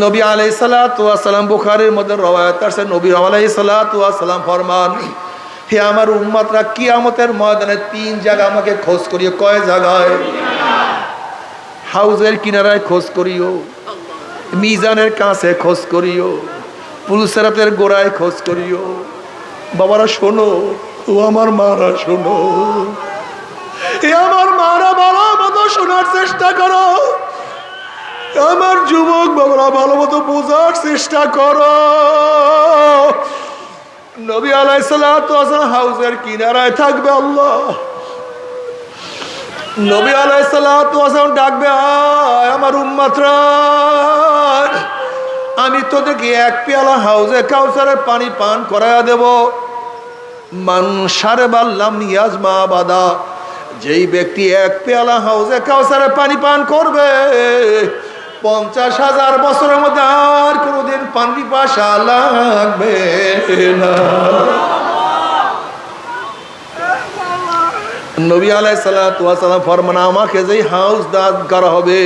নবী আলাইহিস সালাতু ওয়াস সালাম, বুখারীর মধ্যে রওয়ায়াত আছে, নবী আলাইহিস সালাতু ওয়াস সালাম ফরমান, হে আমার উম্মতরা, কিয়ামতের ময়দানে 3 জায়গা আমাকে খোঁজ করিও। কয় জায়গায়? হাউজের কিনারায় খোঁজ করিও, মিজানের কাছে খোঁজ করিও, পুলসিরাতের গোড়ায় খোঁজ করিও। বাবারা শোনো, ও আমার মারা শোনো, এ আমার মারা ভালো মতো শোনার চেষ্টা করো। আমার যুবক বাবারা ভালো মতো বোঝার চেষ্টা করো। নবী আলাইহিস সালাতু ওয়াস সালাম হাউজের কিনারায় থাকবে। আল্লাহ নবী আলাইহিস সালাতু ওয়াস সালাম ডাকবে, আয় আমার উম্মতরা, আমি তোদেরকে 1 পেয়ালা হাউজে কাউসারের পানি পান করায়া দেব। মান শারবা লাম ইয়াজমা বাদা, যেই ব্যক্তি 1 পেয়ালা হাউজে কাউসারের পানি পান করবে 50,000 বছরের মধ্যে আর কোনোদিন পানি পিপাসা লাগবে না। নবী আলাইহিস সালাতু ওয়াস সালাম ফরমান, আমাকে যেই হাউজ দান করা হবে,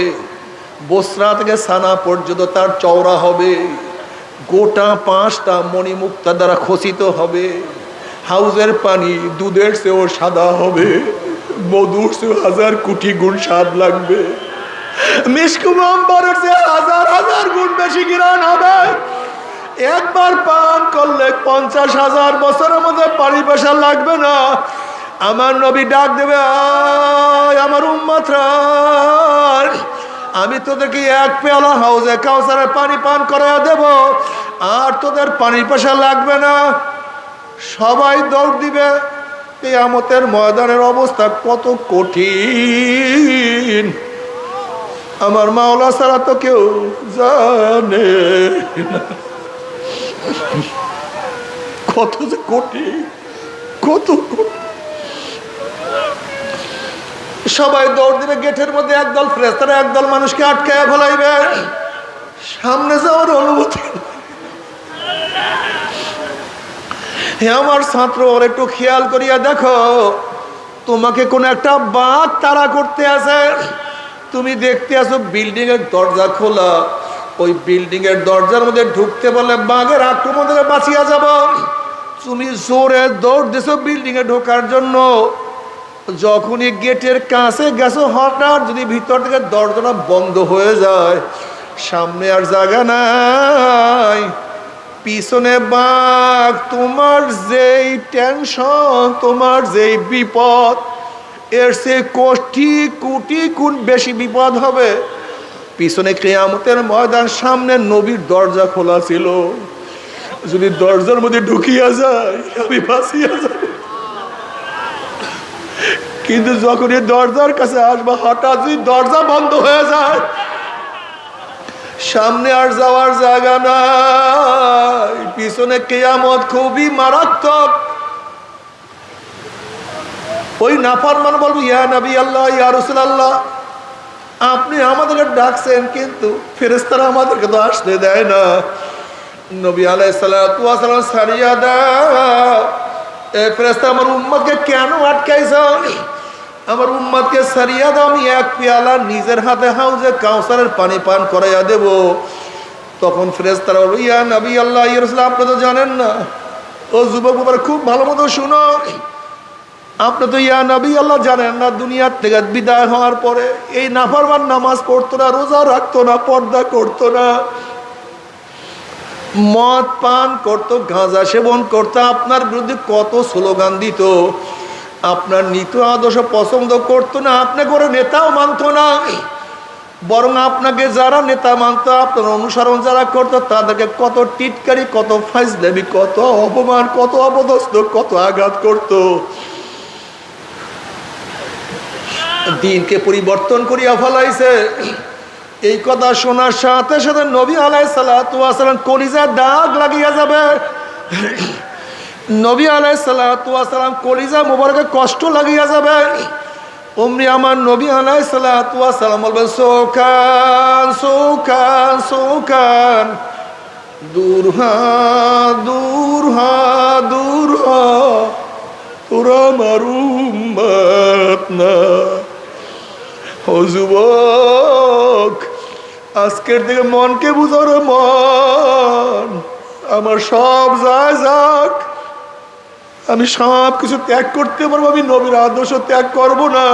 বসরা থেকে সানা পর্যন্ত তার চওড়া হবে, গোটা 5টা মণিমুক্তা দ্বারা খচিত হবে। হাউজের পানি দুধের চেয়েও সাদা হবে, মধুর চেয়েও 1000 কোটি গুণ স্বাদ লাগবে, মিশকুম আম্বরের চেয়ে 1000 গুণ বেশি ঘ্রাণ হবে। একবার পান করলে 50,000 বছরের মধ্যে পানি পেশা লাগবে না। আমার নবী ডাক দেবে, আয় আমার উম্মতরা, আমি তোদেরকে 1 পেয়ালা হাউজে কাউসারের পানি পান করায়া দেব, আর তোদের পানি পেশা লাগবে না। সবাই দৌড় দিবে। কিয়ামতের ময়দানের অবস্থা কত কঠিন আমার মাওলা ছাড়া তো কেউ জানে না। কত যে কঠিন, কত সবাই দৌড় দিবে। গেটের মধ্যে একদল ফেরেশতারা একদল মানুষকে আটকায়া ফেলাইবে, সামনে যাওয়ার অনুমতি। হে আমার ছাত্র, ওর একটু খেয়াল করিয়া দেখো, তোমাকে কোন একটা বাঘ তাড়া করতে আছে। তুমি দেখতে আসো বিল্ডিং এর দরজা খোলা, ওই বিল্ডিং এর দরজার মধ্যে ঢুকতে পারলে বাঘের আক্রমণ থেকে বাঁচিয়া যাব। তুমি জোরে দৌড় দিছো বিল্ডিং এ ঢোকার জন্য, যখনই গেটের কাছে গেছো, হঠাৎ যদি ভিতর থেকে দরজাটা বন্ধ হয়ে যায়, সামনে আর জায়গা নাই, পিছনে বাঘ, তোমার যেই টেনশন, তোমার যেই বিপদ, এর সে কোটি কোটি গুণ বেশি বিপদ হবে। পিছনে কিয়ামতের ময়দান, সামনে নবীর দরজা খোলা ছিল, যদি দরজার মধ্যে ঢুকিয়া যায় আমি বাঁচিয়া যাব। কিন্তু যখন এই দরজার কাছে আসবা, হঠাৎ যদি দরজা বন্ধ হয়ে যায়, সামনে আর যাওয়ার জায়গা নাই, পিছনে কিয়ামত খুবই মারাত্মক। ওই নাফরমান বলবো, ইয়া নবী আল্লাহ, ইয়া রাসূলুল্লাহ, আপনি আমাদেরকে ডাকছেন, কিন্তু ফেরেশতারা আমাদেরকে তো আসতে দেয় না। নবী আলাইহিস সালাতু ওয়াস সালাম সারিয়া দাও, এ ফেরেশতা আমার উম্মতকে কেন আটকাইছো? আমার উম্মতকে সারিয়া দাও, আমি 1 পেয়ালা নিজের হাতে হাউজে কাউসারের পানি পান করাইয়া দেব। তখন ফেরেশতারা বলল, ইয়া নবী আল্লাহ, ইয়া রাসূলুল্লাহ, আপনি তো জানেন না। ও যুবক বাবারা, খুব ভালো মতো শুনো, আপনি তো ইয়া নবী আল্লাহ জানেন না, দুনিয়ার থেকে বিদায় হওয়ার পরে এই নাফরমান নামাজ পড়তো না, রোজা রাখতো না, পর্দা করতো না, মদ পান করতো, গাঁজা সেবন করতো, আপনার বিরুদ্ধে কত স্লোগান দিত, আপনার নীতি আদর্শ পছন্দ করতো না, আপনাকে করে নেতাও মানতো না, বরং আপনাকে যারা নেতা মানতো, আপনার অনুসরণ যারা করতো, তাদেরকে কত টিটকারি, কত ফাজলামি, কত অপমান, কত অপদস্থ, কত আঘাত করতো। দিনকে পরিবর্তন করিয়া ফেলাইছে। এই কথা শোনার সাথে সাথে নবী আলাইহিস সালাতু ওয়াস সালাম কলিজায় দাগ লাগিয়া যাবে। নবী আলাইহিস সালাতু ওয়াস সালাম কলিজা মোবারকে কষ্ট লাগিয়া যাবে। অমনি আমার নবী আলাইহিস সালাতু ওয়াস সালাম বলবেন, সুকান সুকান সুকান, দূর হ দূর হ দূর হ, তোরা আমার উম্মত না। ও যুবক, আজকের থেকে মনকে বুঝাও রে মন, আমার সব যায় যাক, আমি সব কিছু ত্যাগ করতে পারবো, আমি নবীর আদর্শ ত্যাগ করব না।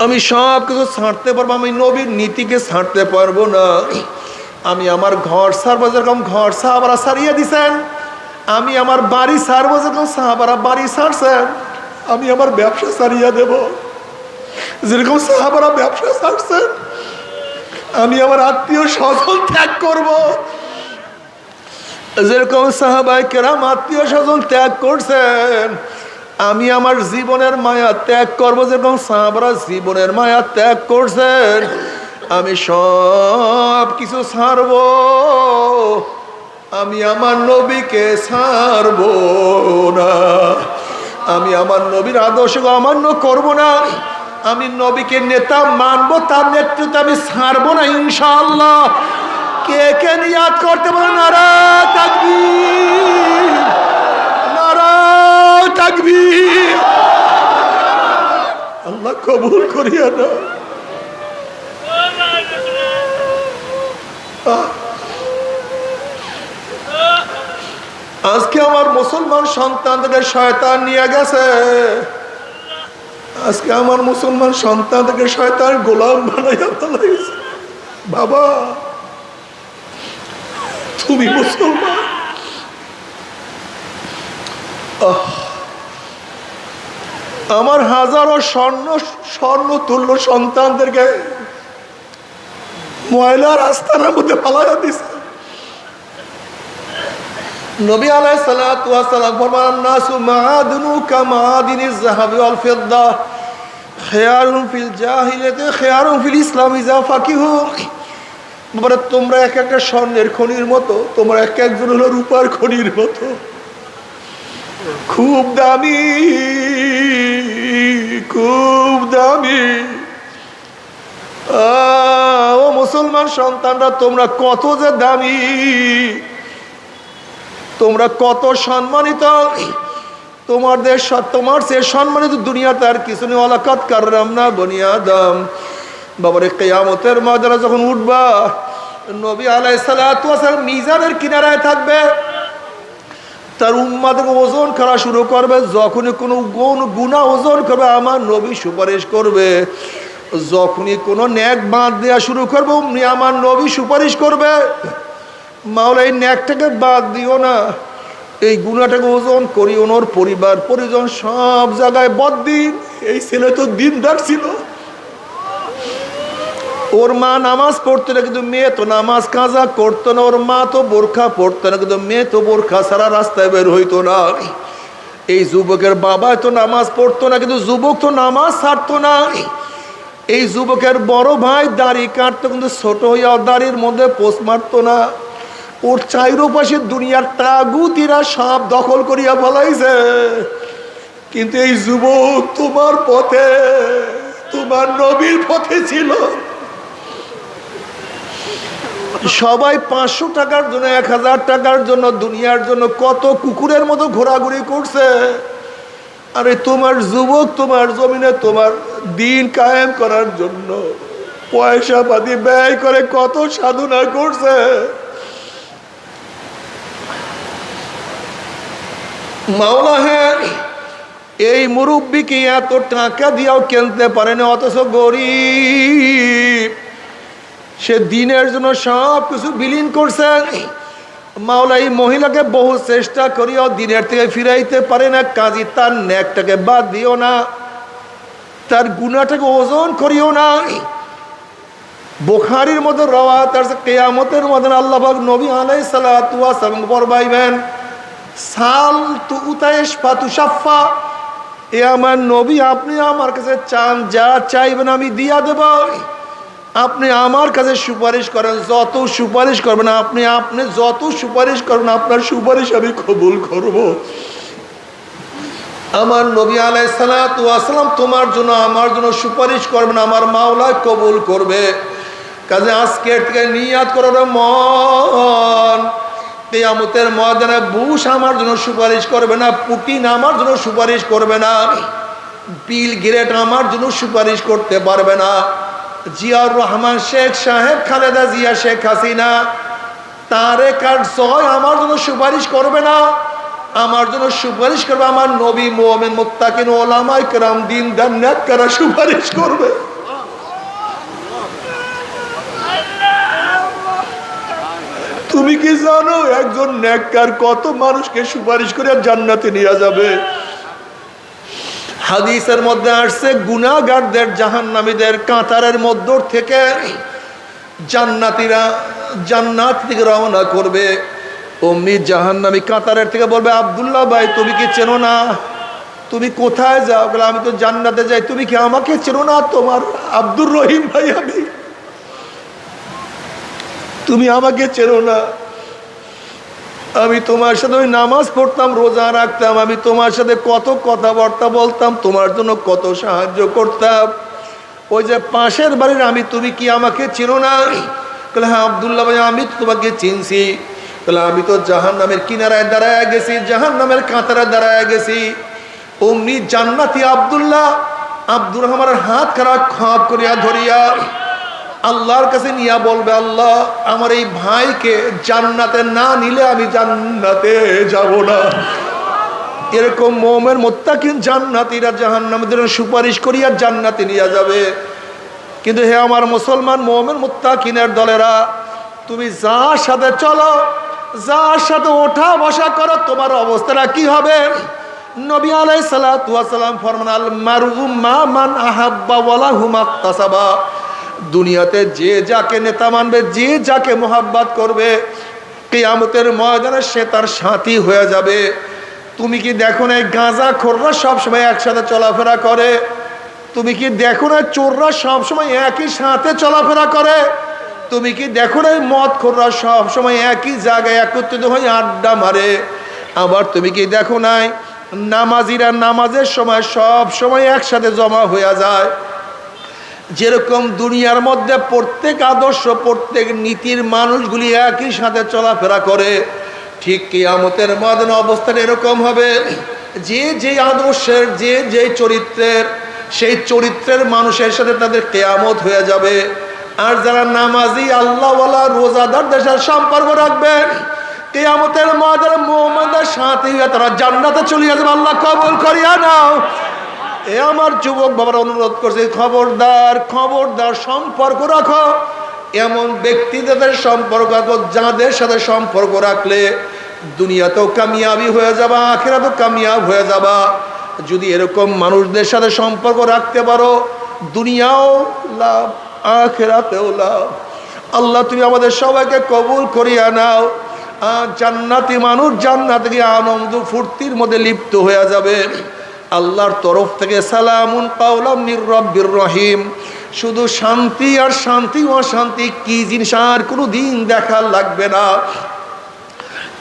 আমি সব কিছু ছাড়তে পারবো, আমি নবীর নীতিকে ছাড়তে পারবো না। আমি আমার ঘর ছাড়বো যেরকম ঘর সাহাবারা ছাড়িয়ে দিছেন, আমি আমার বাড়ি ছাড়বো যেরকম সাহাবারা বাড়ি ছাড়ছেন। আমি আমার ব্যবসা ছাড়িয়ে দেব যেরকম সাহাবারা ব্যবসা ছাড়ছেন। আমি আমার আত্মীয় স্বজন ত্যাগ করব যেরকম সাহাবায়ে কেরাম আত্মীয় স্বজন ত্যাগ করছেন। আমি আমার জীবনের মায়া ত্যাগ করব যেরকম সাহাবারা জীবনের মায়া ত্যাগ করছেন। আমি সব কিছু ছাড়ব, আমি আমার নবীকে ছাড়ব না। আমি আমার নবীর আদর্শ অমান্য করব না। আমি নবীকে নেতা মানব, তার নেতৃত্বে আমি ছাড়ব না ইনশাআল্লাহ। কে কে নিয়াত করতে পারে? নারা তাকবীর, নারা তাকবীর। আল্লাহ কবুল করিয়া না। আজকে আমার মুসলমান সন্তানদের শয়তান নিয়ে গেছে। আজকে আমার মুসলমান সন্তানদের শয়তান গোলাম বানাইয়া ফেলাইছে। বাবা তুমি মুসলমান, আমার হাজারো স্বর্ণ তুল্য সন্তানদেরকে ময়লার আস্তানার মধ্যে ফালাইয়া দিছে। নবী আলাইহিস সালাতু ওয়াস সালাম ফরমান, নাসু মাআদিনু কামাআদিনিজ যাহাবি ওয়াল ফিদ্দা, খিয়ারুন ফিল জাহিলিয়াতি খিয়ারুন ফিল ইসলাম ইযা ফাকিহু। বাবা তোমরা এক একটা স্বর্ণের খনির মতো, তোমরা এক একজন হলো রূপার খনির মতো, খুব দামি, খুব দামি। ও মুসলমান সন্তানরা, তোমরা কত যে দামি, তোমরা কত সম্মানিত। তোমার সে সম্মানিত দুনিয়াতে আর কিছু নেই। ওয়ালাকাদ কাররামনা বনি আদম। বাবারে কিয়ামতের ময়দানে যখন উঠবা, নবী আলাইহিস সালাতু ওয়াস সালাম মিজানের কিনারায় থাকবে, তার উম্মাদের ওজন করা শুরু করবে। যখনই কোনো গুনাহ ওজন করবে, আমার নবী সুপারিশ করবে। যখনই কোনো নেক বাদ দেওয়া শুরু করবে, অমনি আমার নবী সুপারিশ করবে। মাওলা এই নেকটাকে বাদ দিও না, এই গুনাহটাকে ওজন করিও না। ওর পরিবার পরিজন সব জায়গায় বদ্দিন। এই ছেলে তো দিনদার ছিল, ওর মা নামাজ পড়তো না কিন্তু মেয়ে তো নামাজ কাজা করতো না। ওর মা তো বোরখা পড়তো না কিন্তু মেয়ে তো বোরখা ছাড়া রাস্তায় বের হইতো না। এই যুবকের বাবা তো নামাজ পড়তো না কিন্তু যুবক তো নামাজ ছাড়তো না। এই যুবকের বড় ভাই দাড়ি কাটতো কিন্তু ছোট হইয়া দাড়ির মধ্যে পোষ মারতো না। ওর চাইরোপাশে দুনিয়ার তাগুতিরা সব দখল করিয়া ফেলাইছে, কিন্তু এই যুবক তোমার পথে, তোমার নবীর পথে ছিল। সবাই 500 টাকার জন্য, 1000 টাকার জন্য, দুনিয়ার জন্য কত কুকুরের মতো ঘোরাঘুরি করছে। আরে তোমার যুবক তোমার জমিনে তোমার দিন কায়েম করার জন্য পয়সা পাতি ব্যয় করে কত সাধনা করছে। মাওলা হ্যাঁ, এই মুরব্বীকে এত টাকা দিয়েও কিনতে পারেনি, অথচ গরিব, সে দিনের জন্য সব কিছু বিলীন করছে। মাওলা এই মহিলাকে বহু চেষ্টা করিও দিনের থেকে ফিরাইতে পারে না। কাজী তার নেকটাকে বাদ দিও না, তার গুনাহটাকে ওজন করিও না। বুখারীর মধ্যে রওয়ায়াত আছে, কিয়ামতের মধ্যে আল্লাহ পাক নবী আলাইহিস সালাতু ওয়াস সালাম ফরমাইবেন, সাল তু উতাইশ ফাতুশাফা। এ আমার নবী, আপনি আমার কাছে চান, যা চাইবেন আমি দিয়া দেব। আপনি আমার কাছে সুপারিশ করেন, যত সুপারিশ করবেন আপনি যত সুপারিশ করবেন আপনার সুপারিশ আমি কবুল করব। আমার নবী আলাইহিস সালাতু ওয়াস সালাম তোমার জন্য আমার জন্য সুপারিশ করবেন, আমার মাওলা কবুল করবে। কাজে আজকের থেকে নিয়াত করো মন, কিয়ামতের ময়দানে বুশ আমার জন্য সুপারিশ করবে না, পুতিন আমার জন্য সুপারিশ করবে না, বিল গেটস আমার জন্য সুপারিশ করতে পারবে না। জিয়াউর রহমান শেখ সাহেব, খালেদা জিয়া, শেখ হাসিনা, তারেক আর জয় আমার জন্য সুপারিশ করবে না, আমার জন্য সুপারিশ করবে আমার নবী, মুমিন, মুত্তাকিন, ওলামায়ে কেরাম, দিনদার, নেককাররা সুপারিশ করবে। তুমি কি জানো একজন নেককার কত মানুষকে সুপারিশ করে জান্নাতে নিয়ে যাবে? হাদিসের মধ্যে আসছে গুনাহগারদের, জাহান্নামীদের কাতারের মধ্য থেকে জান্নাতীরা জান্নাত থেকে রওনা করবে। অমনি জাহান্নামী কাতারের থেকে বলবে, আব্দুল্লাহ ভাই তুমি কি চেনো না? তুমি কোথায় যাও? বলে আমি তো জান্নাতে যাই। তুমি কি আমাকে চেনো না? তোমার আব্দুর রহিম ভাই আমি। তুমি আমাকে চেনো না? আমি তোমার সাথে ওই নামাজ পড়তাম, রোজা রাখতাম, আমি তোমার সাথে কত কথাবার্তা বলতাম, তোমার জন্য কত সাহায্য করতাম। ওই যে পাশের বাড়ির আমি, তুমি কি আমাকে চেনো না? বলে হ্যাঁ আব্দুল্লাহ ভাই আমি তো তোমাকে চিনছি। বলে আমি তো জাহান্নামের কিনারায় দাঁড়ায় গেছি, জাহান্নামের কাঁতারে দাঁড়ায় গেছি। অমনি জান্নাতি আব্দুল্লাহ, আব্দুর রহমানের হাত খারাপ খাপ করিয়া ধরিয়া আল্লাহর কাছে নিয়া বলবে, আল্লাহ আমার এই ভাইকে জান্নাতে না নিলে আমি জান্নাতে যাব না। এরকম মুমিন, মুত্তাকিন, জান্নাতীরা জাহান্নামীদের সুপারিশ করিয়া জান্নাতে নিয়ে যাবে। কিন্তু হে আমার মুসলমান মুমিন মুত্তাকিনের দলেরা, তুমি যার সাথে চলো, যার সাথে ওঠা বসা করো, তোমার অবস্থাটা কি হবে? নবী আলাইহিস সালাতু ওয়াস সালাম ফরমান, আল মারউ মা মান আহাব্বা ওয়া লাহু মাকতাসাবা। দুনিয়াতে যে যাকে নেতা মানবে, যে যাকে মোহাব্বত করবে, কিয়ামতের ময়দানে সে তার সাথী হয়ে যাবে। তুমি কি দেখো না গাঁজাখোররা সবসময় একসাথে চলাফেরা করে? তুমি কি দেখো না চোররা সবসময় একই সাথে চলাফেরা করে? তুমি কি দেখো না মদখোররা সবসময় একই জায়গায় একত্রিত হয়ে আড্ডা মারে? আবার তুমি কি দেখো নাই নামাজিরা নামাজের সময় সব সময় একসাথে জমা হয়ে যায়? যেরকম দুনিয়ার মধ্যে প্রত্যেক আদর্শ, প্রত্যেক নীতির মানুষগুলি একই সাথে চলাফেরা করে, ঠিক কিয়ামতের ময়দানে অবস্থান এরকম হবে। যে যে আদর্শের, যে যে চরিত্রের, সেই চরিত্রের মানুষের সাথে তাদের কিয়ামত হয়ে যাবে। আর যারা নামাজি, আল্লাহওয়ালা, রোজাদারদের সাথে সম্পর্ক রাখবে, কিয়ামতের ময়দানে মুমিনদের সাথে হয়ে তারা জান্নাতে চলে যাবে। আল্লাহ কবুল করিয়া নাও। এ আমার যুবক বাবার অনুরোধ করছে, খবরদার খবরদার সম্পর্ক রাখো এমন ব্যক্তিদের সম্পর্ক রাখো যাদের সাথে সম্পর্ক রাখলে দুনিয়াতেও কামিয়াবি হয়ে যাবা, আখিরাতেও কামিয়াব হয়ে যাবা। যদি এরকম মানুষদের সাথে সম্পর্ক রাখতে পারো, দুনিয়াও লাভ, আখিরাতেও লাভ। আল্লাহ তুমি আমাদের সবাইকে কবুল করিয়া নাও। জান্নাতি মানুষ জান্নাতে গিয়ে আনন্দ ফুর্তির মধ্যে লিপ্ত হয়ে যাবে। আল্লাহর তরফ থেকে সালামুন কাওলাম মির রাব্বির রহিম। শুধু শান্তি আর শান্তি, অশান্তি কি জিনিস আর কোনো দিন দেখা লাগবে না।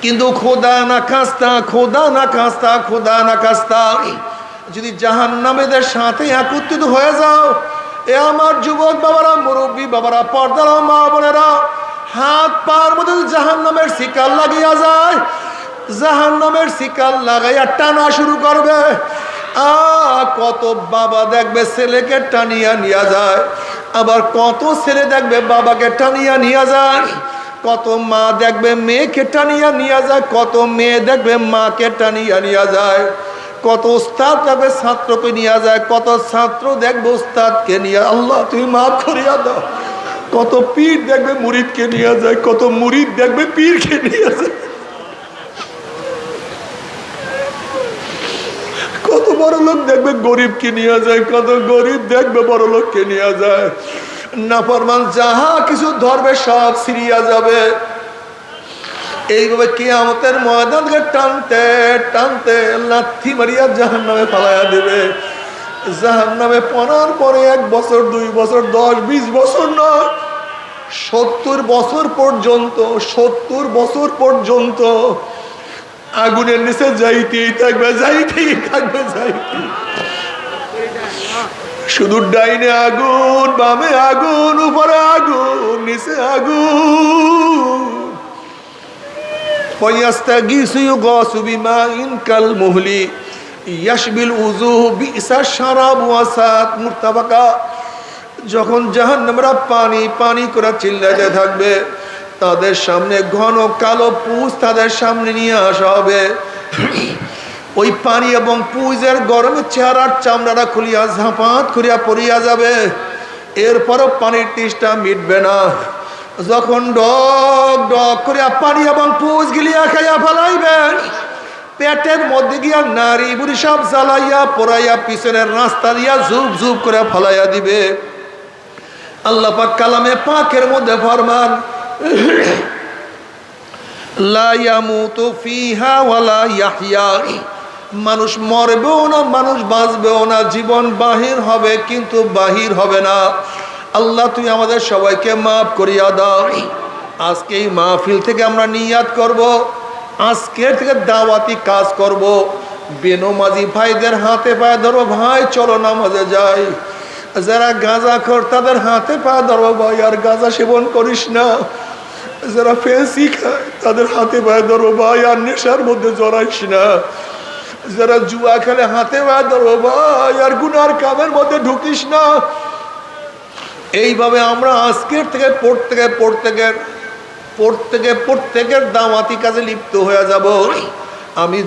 কিন্তু খোদা না খাস্তা, খোদা না খাস্তা, খোদা না খাস্তা যদি জাহান্নামীদের সাথে একত্রিত হয়ে যাও, এ আমার যুবক বাবারা, মুরব্বী বাবারা, পর্দার মা বোনেরা, হাত পার মধ্যে জাহান্নামের শিকার লাগিয়া যায়, জাহান্নামের শিকার লাগাইয়া টানা শুরু করবে। কত বাবা দেখবে ছেলেকে টানিয়া নিয়ে যায়, আবার কত ছেলে দেখবে বাবাকে টানিয়া নিয়ে যায়, কত মা দেখবে মেয়েকে টানিয়া নিয়ে যায়, কত মেয়ে দেখবে মাকে টানিয়া নিয়ে যায়, কত উস্তাদ দেখবে ছাত্রকে নিয়ে যায়, কত ছাত্র দেখবে উস্তাদকে নিয়ে। আল্লাহ তুমি মাফ করিয়া দাও। কত পীর দেখবে মুরিদকে নিয়ে যায়, কত মুরিদ দেখবে পীরকে নিয়ে যায়, কত বড় লোক দেখবে গরিবকে নিয়ে যায়, কত গরিব দেখবে বড় লোককে নিয়ে যায়। নাফরমান যাহা কিছু ধরবে সব ছিড়িয়া যাবে। এইভাবে কিয়ামতের ময়দানকে টানতে টানতে লাথি মারিয়া জাহান্নামে ফালাইয়া দেবে। জাহান্নামে পড়ার পরে 1 বছর, 2 বছর, 10, 20 বছর নয়, 70 বছর পর্যন্ত, 70 বছর পর্যন্ত আগুনের নিচে যাইতেই থাকবে, যাইতেই থাকবে, যাইতেই। শুধু ডাইনে আগুন, বামে আগুন, উপরে আগুন, নিচে আগুন। ফায়াস্তাগীসু ইউগাসু বিমাইন কাল মুহলি ইয়াশবিল উজুহ বিসা শারাব ওয়াসাত মুরতাবাকা। যখন জাহান্নামীরা পানি পানি করে চিল্লাতে থাকবে, তাদের সামনে ঘন কালো পুঁজ তাদের সামনে নিয়ে আসা হবে। ওই পানি এবং পুঁজের গরমে চেহারার চামড়াটা খুলিয়া ঝাঁপাত করিয়া পড়িয়া যাবে। এরপরও পানির তৃষ্ণা মিটবে না। যখন ডক ডক করিয়া পানি এবং পুঁজ গিলিয়া খাইয়া ফেলাইবেন, পেটের মধ্যে গিয়া নারী বুড়ি সব জ্বালাইয়া পোড়াইয়া পিছনের রাস্তা দিয়া ঝুপ ঝুপ করে ফলাইয়া দিবে। আল্লাহ পাক কালামে পাকের মধ্যে ফরমান, লা ইয়ামুতু ফিহা ওয়ালা ইয়াহইয়া, মানুষ মরবেও না, মানুষ বাঁচবেও না, জীবন বাহির হবে কিন্তু বাহির হবে না। আল্লাহ তুই আমাদের সবাইকে মাফ করিয়া দাও। আজকে এই মাহফিল থেকে আমরা নিয়াত করব, আজকের থেকে দাওয়াতি কাজ করব। বেনমাজি ভাইদের হাতে পায়ে ধরো, ভাই চলো নামাজে যাই। যারা গাঁজাখোর তাদের হাতে পা ধরো, ভাই আর গাঁজা সেবন করিস না। যারা ফেন্সি খায় তাদের হাতে পায়ে ধরো, ভাই আর নেশার মধ্যে জড়াইস না। যারা জুয়া খেলে হাতে পা ধরো, ভাই আর গুনার কামের মধ্যে ঢুকিস না। এইভাবে আমরা আজকের থেকে প্রত্যেকের দাওয়াতি কাজে লিপ্ত হয়ে যাব। আমি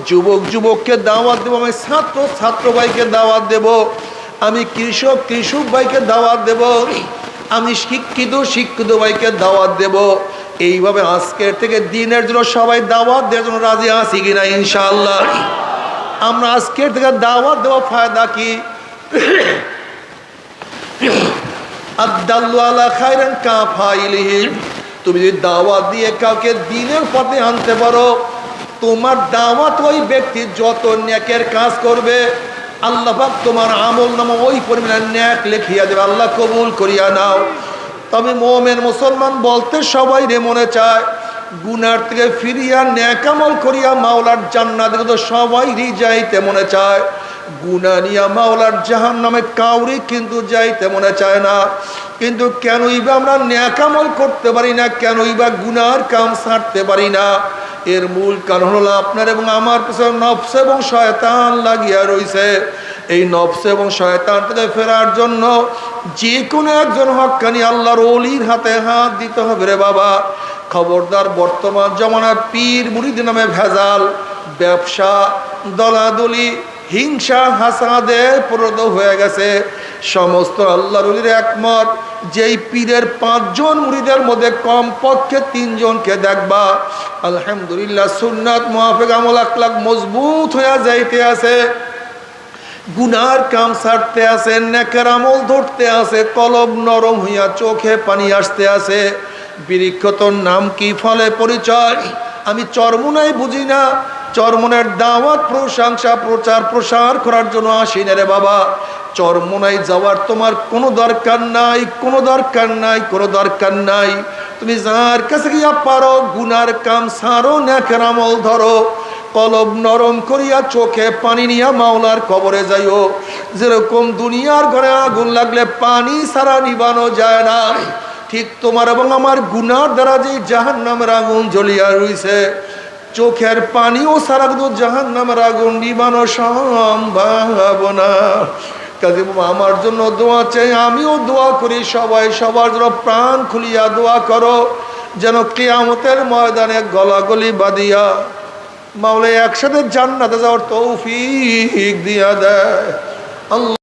যুবককে দাওয়াত দেব, আমি ছাত্র ভাইকে দাওয়াত দেব, আমি কৃষক ভাইকে দাওয়াত দেব, আমি শিক্ষিত ভাইকে দাওয়াত দেব। এইভাবে আজকের থেকে দিনের জন্য সবাই দাওয়াত দেওয়ার জন্য রাজি আছি কিনা ইনশাআল্লাহ? আমরা আজকের থেকে দাওয়াত দেওয়া ফায়দা কি? আদাল্লু আলা খায়রান কাফাইলিহি, তুমি যদি দাওয়াত দিয়ে কাউকে দিনের পথে আনতে পারো, তোমার দাওয়াত ওই ব্যক্তি যত নেকের কাজ করবে, আল্লাহ পাক তোমার আমল নামা ওই পরিমাণে নেক লিখিয়া দেবে। আল্লাহ কবুল করিয়া নাও। তবে মুমিন মুসলমান বলতে সবাই রে মনে চায় গুনার থেকে ফিরিয়া নেক আমল করিয়া মাওলার জান্নাতে তো সবাইরই যাইতে মনে চায়। গুনাহ নিয়া মাওলার জাহান্নামে কাউরি কিন্তু যাইতে মনে চায় না। কিন্তু কেনই বা আমরা নেক আমল করতে পারি না, কেনই বা গুনার কাম ছাড়তে পারি না? এর মূল কারণ হলো আপনার এবং আমার পিছনে নফস এবং শয়তান লাগিয়া রইছে। এই নফস এবং শয়তান থেকে ফেরার জন্য যে কোনো একজন হক্কানি আল্লাহর ওলির হাতে হাত দিতে হবে রে বাবা। খবরদার, বর্তমান জমানায় পীর মুরিদ নামে ভেজাল, ব্যবসা, দলাদলি, হিংসা হাসাদে পরিণত হয়ে গেছে। সমস্ত আল্লাহর ওলির একমত, যেই পীরের 5 জন মুরিদের মধ্যে কমপক্ষে 3 জনকে দেখবা আলহামদুলিল্লাহ সুন্নাত মুআফিক আমল আখলাক মজবুত হয়ে যাইতে আছে, গুনার কাম ছাড়তে আছে, নেকের আমল ধরতে আছে, কলব নরম হইয়া চোখে পানি আসতে আছে। বৃক্ষ তোর নাম কি, ফলে পরিচয়? আমি চরমুনাই বুঝি না, চরমনের দাওয়াত প্রশংসা প্রচার প্রসার করার জন্য আসি না রে বাবা। চরমুনাই যাওয়ার তোমার কোনো দরকার নাই, কোনো দরকার নাই, কোনো দরকার নাই। তুমি যার কাছে গিয়া পারো গুনার কাম ছাড়ো, নেকের আমল ধরো, কলব নরম করিয়া চোখে পানি নিয়া মাওলার কবরে যাইও। যেরকম দুনিয়ার ঘরে আগুন লাগলে পানি ছাড়া নিবানো যায় না, ঠিক তোমার এবং আমার গুনার দ্বারা যে জাহান্নামের আগুন জ্বলিয়া রইছে, চোখের পানিও ছাড়া কিন্তু জাহান্নামের আগুন নিবানো সম্ভব না। কাজে আমার জন্য দোয়া চাই, আমিও দোয়া করি, সবাই সবার জন্য প্রাণ খুলিয়া দোয়া করো, যেন কিয়ামতের ময়দানে গলাগলি বাঁধিয়া মাওলা একসাথে জান্নাতে যাওয়ার তৌফিক দিয়া দেয়। আল্লাহ